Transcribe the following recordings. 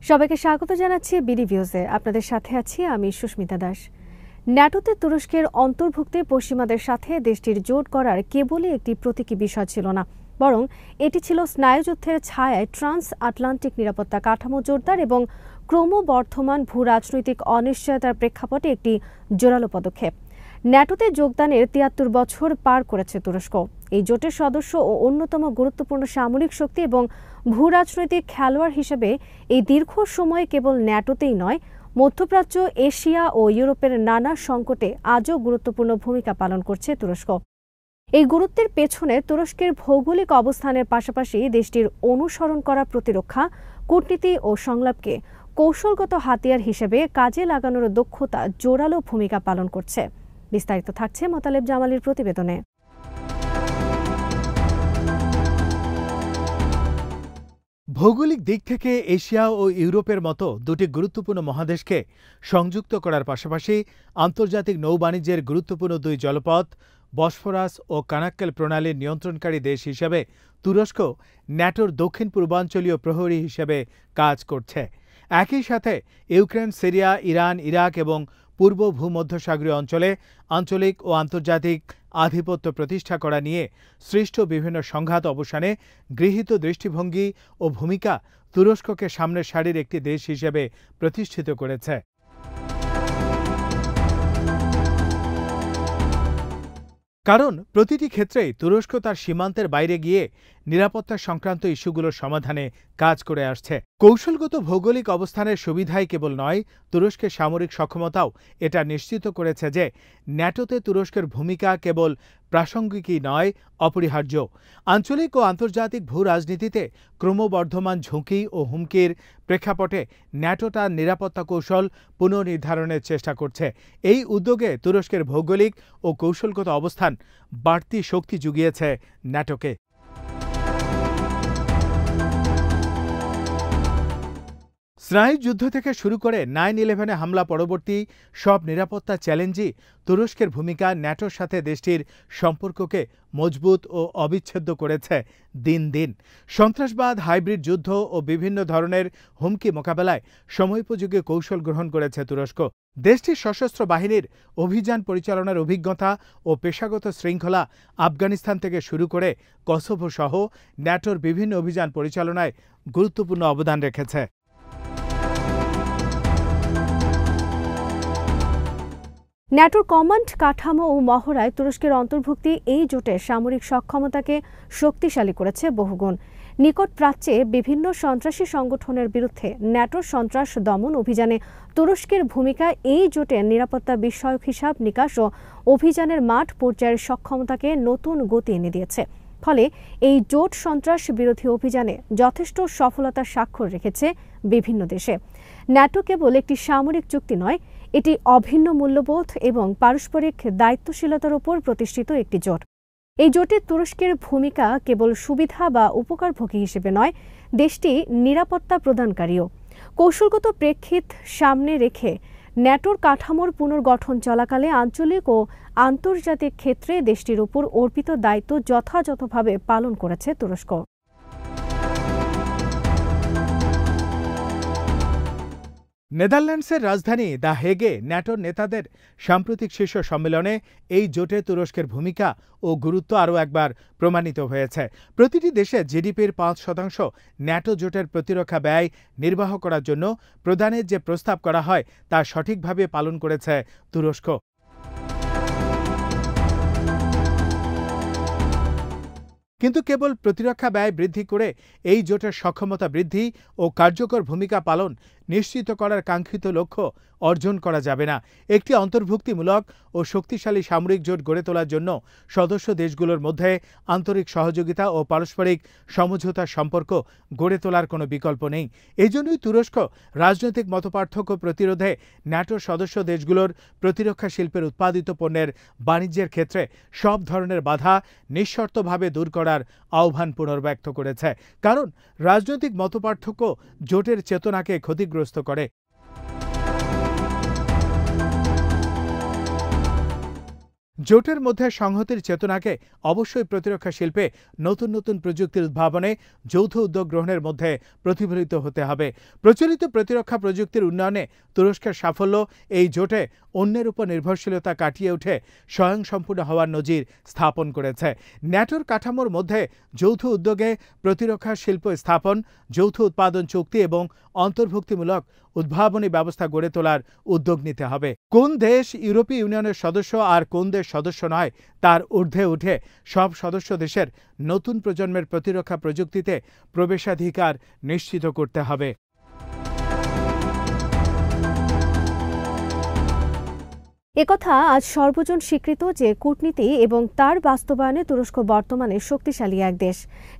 সবাইকে স্বাগত জানাচ্ছি বিডি ভিউজে। আপনাদের সাথে আছি আমি সুস্মিতা দাস। ন্যাটোতে তুরস্কের অন্তর্ভুক্তি পশ্চিমাদের সাথে দেশটির জোট করার কেবলই একটি প্রতীকী বিষয় ছিল না, বরং এটি ছিল স্নায়ুযুদ্ধের ছায়ায় ট্রান্স আটলান্টিক নিরাপত্তা কাঠামো জোরদার এবং ক্রমবর্ধমান ভূ রাজনৈতিক অনিশ্চয়তার প্রেক্ষাপটে একটি জোরালো পদক্ষেপ। ন্যাটোতে যোগদানের ৭৩ বছর পার করেছে তুরস্ক। এই জোটের সদস্য ও অন্যতম গুরুত্বপূর্ণ সামরিক শক্তি এবং ভূ রাজনৈতিক খেলোয়াড় হিসেবে এই দীর্ঘ সময়ে কেবল ন্যাটোতেই নয়, মধ্যপ্রাচ্য, এশিয়া ও ইউরোপের নানা সংকটে আজও গুরুত্বপূর্ণ ভূমিকা পালন করছে তুরস্ক। এই গুরুত্বের পেছনে তুরস্কের ভৌগোলিক অবস্থানের পাশাপাশি দেশটির অনুসরণ করা প্রতিরক্ষা, কূটনীতি ও সংলাপকে কৌশলগত হাতিয়ার হিসেবে কাজে লাগানোর দক্ষতা জোরালো ভূমিকা পালন করছে। বিস্তারিত থাকছে মোতালেব জামালির প্রতিবেদনে। ভৌগোলিক দিক থেকে এশিয়া ও ইউরোপের মতো দুটি গুরুত্বপূর্ণ মহাদেশকে সংযুক্ত করার পাশাপাশি আন্তর্জাতিক নৌবাণিজ্যের গুরুত্বপূর্ণ দুই জলপথ বসফরাস ও কানাক্কেল প্রণালীর নিয়ন্ত্রণকারী দেশ হিসেবে তুরস্ক ন্যাটোর দক্ষিণ পূর্বাঞ্চলীয় প্রহরী হিসেবে কাজ করছে। একই সাথে ইউক্রেন, সিরিয়া, ইরান, ইরাক এবং পূর্ব ভূমধ্যসাগরীয় অঞ্চলে আঞ্চলিক ও আন্তর্জাতিক আধিপত্য প্রতিষ্ঠা করা নিয়ে সৃষ্ট বিভিন্ন সংঘাত অবসানে গৃহীত দৃষ্টিভঙ্গি ও ভূমিকা তুরস্ককে সামনের সারির একটি দেশ হিসেবে প্রতিষ্ঠিত করেছে। কারণ প্রতিটি ক্ষেত্রেই তুরস্ক তার সীমান্তের বাইরে গিয়ে নিরাপত্তা সংক্রান্ত ইস্যুগুলোর সমাধানে কাজ করে আসছে। কৌশলগত ভৌগোলিক অবস্থানের সুবিধাই কেবল নয়, তুরস্কের সামরিক সক্ষমতাও এটা নিশ্চিত করেছে যে ন্যাটোতে তুরস্কের ভূমিকা কেবল প্রাসঙ্গিকই নয়, অপরিহার্য। আঞ্চলিক ও আন্তর্জাতিক ভূ রাজনীতিতে ক্রমবর্ধমান ঝুঁকি ও হুমকির প্রেক্ষাপটে ন্যাটো তার নিরাপত্তা কৌশল পুনর্নির্ধারণের চেষ্টা করছে। এই উদ্যোগে তুরস্কের ভৌগোলিক ও কৌশলগত অবস্থান বাড়তি শক্তি জুগিয়েছে ন্যাটোকে। স্নায়ুযুদ্ধ থেকে শুরু করে 9/11 হামলা পরবর্তী সব নিরাপত্তা চ্যালেঞ্জই তুরস্কের ভূমিকা ন্যাটোর সাথে দেশটির সম্পর্ককে মজবুত ও অবিচ্ছেদ্য করেছে দিন দিন। সন্ত্রাসবাদ, হাইব্রিড যুদ্ধ ও বিভিন্ন ধরনের হুমকি মোকাবেলায় সময়োপযোগী কৌশল গ্রহণ করেছে তুরস্ক। দেশটির সশস্ত্র বাহিনীর অভিযান পরিচালনার অভিজ্ঞতা ও পেশাগত শৃঙ্খলা আফগানিস্তান থেকে শুরু করে কসোভো সহ ন্যাটোর বিভিন্ন অভিযান পরিচালনায় গুরুত্বপূর্ণ অবদান রেখেছে। ন্যাটোর কমান্ড কাঠামো ও মহড়ায় তুরস্কের অন্তর্ভুক্তি এই জোটের সামরিক সক্ষমতাকে শক্তিশালী করেছে বহুগুণ। নিকট প্রাচ্যে বিভিন্ন সন্ত্রাসী সংগঠনের বিরুদ্ধে ন্যাটোর সন্ত্রাস দমন অভিযানে তুরস্কের ভূমিকা এই জোটের নিরাপত্তা বিষয়ক হিসাব নিকাশ ও অভিযানের মাঠ পর্যায়ের সক্ষমতাকে নতুন গতি এনে দিয়েছে। ফলে এই জোট সন্ত্রাস বিরোধী অভিযানে যথেষ্ট সফলতার স্বাক্ষর রেখেছে বিভিন্ন দেশে। ন্যাটো কেবল একটি সামরিক চুক্তি নয়, এটি অভিন্ন মূল্যবোধ এবং পারস্পরিক দায়িত্বশীলতার উপর প্রতিষ্ঠিত একটি জোট। এই জোটে তুরস্কের ভূমিকা কেবল সুবিধা বা উপকারভোগী হিসেবে নয়, দেশটি নিরাপত্তা প্রদানকারীও। কৌশলগত প্রেক্ষিত সামনে রেখে ন্যাটোর কাঠামোর পুনর্গঠন চলাকালে আঞ্চলিক ও আন্তর্জাতিক ক্ষেত্রে দেশটির উপর অর্পিত দায়িত্ব যথাযথভাবে পালন করেছে তুরস্ক। নেদারল্যান্ডসের রাজধানী দ্য হেগে ন্যাটোর নেতাদের সাম্প্রতিক শীর্ষ সম্মেলনে এই জোটে তুরস্কের ভূমিকা ও গুরুত্ব আরও একবার প্রমাণিত হয়েছে। প্রতিটি দেশে জিডিপির ৫% ন্যাটো জোটের প্রতিরক্ষা ব্যয় নির্বাহ করার জন্য প্রদানের যে প্রস্তাব করা হয় তা সঠিকভাবে পালন করেছে তুরস্ক। কিন্তু কেবল প্রতিরক্ষা ব্যয় বৃদ্ধি করে এই জোটের সক্ষমতা বৃদ্ধি ও কার্যকর ভূমিকা পালন নিশ্চিত করার কাঙ্ক্ষিত লক্ষ্য অর্জন করা যাবে না। একটি অন্তর্ভুক্তিমূলক ও শক্তিশালী সামরিক জোট গড়ে তোলার জন্য সদস্য দেশগুলোর মধ্যে আন্তরিক সহযোগিতা ও পারস্পরিক সমঝোতার সম্পর্ক গড়ে তোলার কোনো বিকল্প নেই। এই জন্যই তুরস্ক রাজনৈতিক মতপার্থক্য প্রতিরোধে ন্যাটোর সদস্য দেশগুলোর প্রতিরক্ষা শিল্পের উৎপাদিত পণ্যের বাণিজ্যের ক্ষেত্রে সব ধরনের বাধা নিঃশর্তভাবে দূর করার আহ্বান পুনর্ব্যক্ত করেছে। কারণ রাজনৈতিক মতপার্থক্য জোটের চেতনাকে ক্ষতিগ্রস্ত করে। জোটের মধ্যে সংহতির চেতনাকে অবশ্যই প্রতিরক্ষা শিল্পে নতুন নতুন প্রযুক্তির উদ্ভাবনে যৌথ উদ্যোগ গ্রহণের মধ্যে প্রতিফলিত হতে হবে। প্রচলিত প্রতিরক্ষা প্রযুক্তির উন্নয়নে তুরস্কের সাফল্য এই জোটে অন্যের উপর নির্ভরশীলতা কাটিয়ে উঠে স্বয়ংসম্পূর্ণ হওয়ার নজির স্থাপন করেছে। ন্যাটোর কাঠামোর মধ্যে যৌথ উদ্যোগে প্রতিরক্ষা শিল্প স্থাপন, যৌথ উৎপাদন চুক্তি এবং অন্তর্ভুক্তিমূলক উদ্ভাবনী ব্যবস্থা গড়ে তোলার উদ্যোগ নিতে হবে। কোন দেশ ইউরোপীয় ইউনিয়নের সদস্য আর কোন দেশ সদস্য নয় তার ঊর্ধ্বে উঠে সব সদস্য দেশের নতুন প্রজন্মের প্রতিরক্ষা প্রযুক্তিতে প্রবেশাধিকার নিশ্চিত করতে হবে। একথা আজ সর্বজন স্বীকৃত যে কূটনীতি এবং তার বাস্তবায়নে তুরস্ক বর্তমানে শক্তিশালী এক দেশ।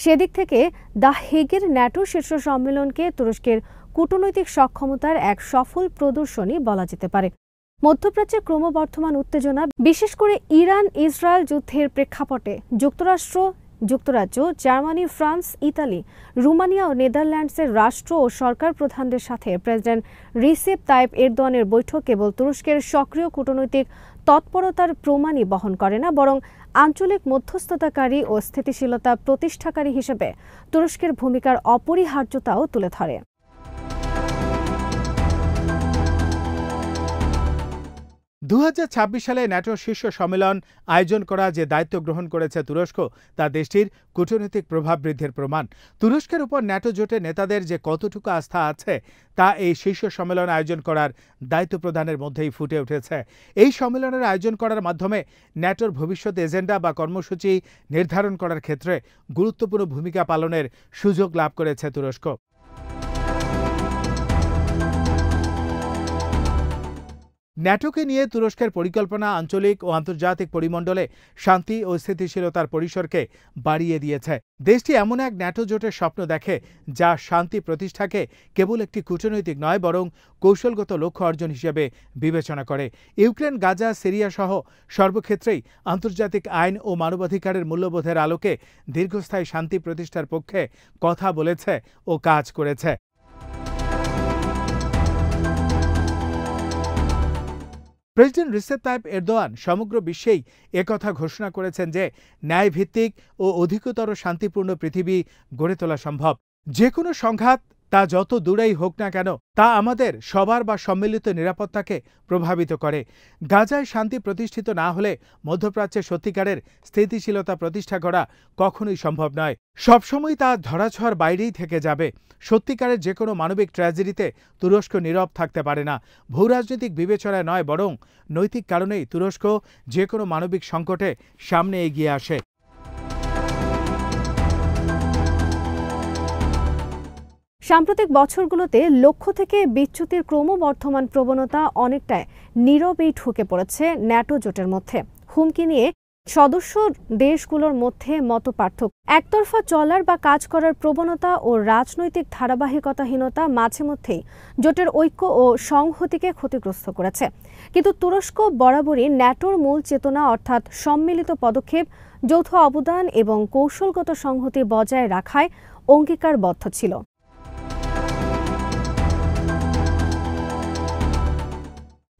সেদিক থেকে দ্য হেগের ন্যাটো শীর্ষ সম্মেলনকে তুরস্কের কূটনৈতিক সক্ষমতার এক সফল প্রদর্শনী বলা যেতে পারে। মধ্যপ্রাচ্যে ক্রমবর্ধমান উত্তেজনা, বিশেষ করে ইরান ইসরায়েল যুদ্ধের প্রেক্ষাপটে যুক্তরাষ্ট্র, যুক্তরাজ্য, জার্মানি, ফ্রান্স, ইতালি, রোমানিয়া ও নেদারল্যান্ডসের রাষ্ট্র ও সরকার প্রধানদের সাথে প্রেসিডেন্ট রিসেপ তাইপ এরদোয়ানের বৈঠক কেবল তুরস্কের সক্রিয় কূটনৈতিক তৎপরতার প্রমাণই বহন করে না, বরং আঞ্চলিক মধ্যস্থতাকারী ও স্থিতিশীলতা প্রতিষ্ঠাকারী হিসেবে তুরস্কের ভূমিকার অপরিহার্যতাও তুলে ধরে। 2026 সালে ন্যাটো শীর্ষ সম্মেলন আয়োজন করা যে দায়িত্ব গ্রহণ করেছে তুরস্ক, তা দেশটির কূটনৈতিক প্রভাব বৃদ্ধির প্রমাণ। তুরস্কের উপর ন্যাটো জোটের নেতাদের যে কতটুকু আস্থা আছে তা এই শীর্ষ সম্মেলন আয়োজন করার দায়িত্ব প্রদানের মধ্যেই ফুটে উঠেছে। এই সম্মেলনের আয়োজন করার মাধ্যমে ন্যাটোর ভবিষ্যৎ এজেন্ডা বা কর্মসূচি নির্ধারণ করার ক্ষেত্রে গুরুত্বপূর্ণ ভূমিকা পালনের সুযোগ লাভ করেছে তুরস্ক। ন্যাটোকে নিয়ে তুরস্কের পরিকল্পনা আঞ্চলিক ও আন্তর্জাতিক পরিমণ্ডলে শান্তি ও স্থিতিশীলতার পরিসরকে বাড়িয়ে দিয়েছে। দেশটি এমন এক ন্যাটো জোটের স্বপ্ন দেখে যা শান্তি প্রতিষ্ঠাকে কেবল একটি কূটনৈতিক নয়, বরং কৌশলগত লক্ষ্য অর্জন হিসেবে বিবেচনা করে। ইউক্রেন, গাজা, সিরিয়া সহ সর্বক্ষেত্রেই আন্তর্জাতিক আইন ও মানবাধিকারের মূল্যবোধের আলোকে দীর্ঘস্থায়ী শান্তি প্রতিষ্ঠার পক্ষে কথা বলেছে ও কাজ করেছে। প্রেসিডেন্ট রিসেপ তাইপ এরদোয়ান সমগ্র বিশ্বেই একথা ঘোষণা করেছেন যে ন্যায়ভিত্তিক ও অধিকতর শান্তিপূর্ণ পৃথিবী গড়ে তোলা সম্ভব। যে কোনো সংঘাত তা যত দূরেই হোক না কেন তা আমাদের সবার বা সম্মিলিত নিরাপত্তাকে প্রভাবিত করে। গাজায় শান্তি প্রতিষ্ঠিত না হলে মধ্যপ্রাচ্যে সত্যিকারের স্থিতিশীলতা প্রতিষ্ঠা করা কখনোই সম্ভব নয়। সবসময় তা ধরাছোঁয়ার বাইরেই থেকে যাবে। সত্যিকারের যে কোনো মানবিক ট্র্যাজেডিতে তুরস্ক নীরব থাকতে পারে না। ভূরাজনৈতিক বিবেচনায় নয়, বরং নৈতিক কারণেই তুরস্ক যে কোনো মানবিক সংকটে সামনে এগিয়ে আসে। সাম্প্রতিক বছরগুলোতে লক্ষ্য থেকে বিচ্যুতির ক্রমবর্ধমান প্রবণতা অনেকটাই নীরবেই ঢুকে পড়েছে ন্যাটো জোটের মধ্যে। হুমকি নিয়ে সদস্য দেশগুলোর মধ্যে মতপার্থক্য, একতরফা চলার বা কাজ করার প্রবণতা ও রাজনৈতিক ধারাবাহিকতাহীনতা মাঝে মধ্যেই জোটের ঐক্য ও সংহতিকে ক্ষতিগ্রস্ত করেছে। কিন্তু তুরস্ক বরাবরই ন্যাটোর মূল চেতনা অর্থাৎ সম্মিলিত পদক্ষেপ, যৌথ অবদান এবং কৌশলগত সংহতি বজায় রাখায় অঙ্গীকারবদ্ধ ছিল।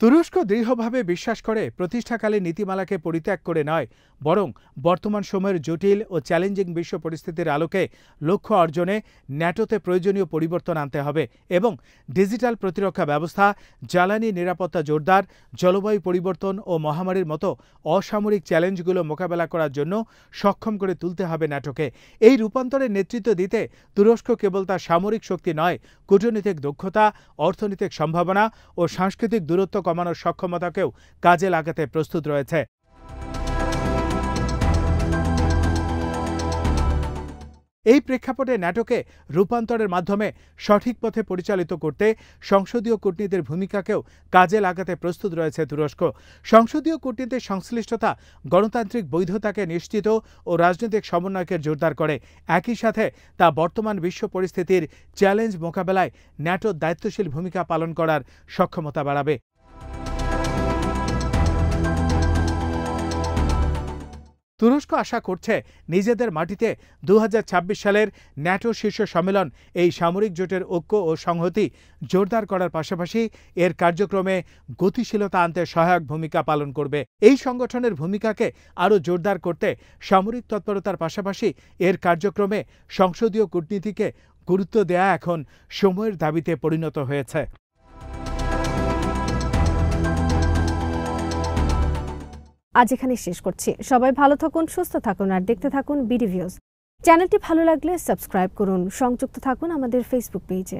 তুরস্ক দৃঢ়ভাবে বিশ্বাস করে প্রতিষ্ঠাকালীন নীতিমালাকে পরিত্যাগ করে নয়, বরং বর্তমান সময়ের জটিল ও চ্যালেঞ্জিং বিশ্ব পরিস্থিতির আলোকে লক্ষ্য অর্জনে ন্যাটোতে প্রয়োজনীয় পরিবর্তন আনতে হবে এবং ডিজিটাল প্রতিরক্ষা ব্যবস্থা, জ্বালানি নিরাপত্তা জোরদার, জলবায়ু পরিবর্তন ও মহামারীর মতো অসামরিক চ্যালেঞ্জগুলো মোকাবেলা করার জন্য সক্ষম করে তুলতে হবে ন্যাটোকে। এই রূপান্তরের নেতৃত্ব দিতে তুরস্ক কেবল তার সামরিক শক্তি নয়, কূটনৈতিক দক্ষতা, অর্থনৈতিক সম্ভাবনা ও সাংস্কৃতিক দূরত্ব কমানোর সক্ষমতাকেও কাজে লাগাতে প্রস্তুত রয়েছে। এই প্রেক্ষাপটে ন্যাটোকে রূপান্তরের মাধ্যমে সঠিক পথে পরিচালিত করতে সংসদীয় কূটনীতির ভূমিকাকেও কাজে লাগাতে প্রস্তুত রয়েছে তুরস্ক। সংসদীয় কূটনীতির সংশ্লিষ্টতা গণতান্ত্রিক বৈধতাকে নিশ্চিত ও রাজনৈতিক সমন্বয়কে জোরদার করে। একই সাথে তা বর্তমান বিশ্ব পরিস্থিতির চ্যালেঞ্জ মোকাবেলায় ন্যাটোর দায়িত্বশীল ভূমিকা পালন করার সক্ষমতা বাড়াবে। তুরস্ক আশা করছে নিজেদের মাটিতে 2026 সালের ন্যাটো শীর্ষ সম্মেলন এই সামরিক জোটের ঐক্য ও সংহতি জোরদার করার পাশাপাশি এর কার্যক্রমে গতিশীলতা আনতে সহায়ক ভূমিকা পালন করবে। এই সংগঠনের ভূমিকাকে আরও জোরদার করতে সামরিক তৎপরতার পাশাপাশি এর কার্যক্রমে সংসদীয় কূটনীতিকে গুরুত্ব দেয়া এখন সময়ের দাবিতে পরিণত হয়েছে। আজ এখানে শেষ করছি। সবাই ভালো থাকুন, সুস্থ থাকুন আর দেখতে থাকুন বিডি ভিউজ। চ্যানেলটি ভালো লাগলে সাবস্ক্রাইব করুন। সংযুক্ত থাকুন আমাদের ফেসবুক পেজে।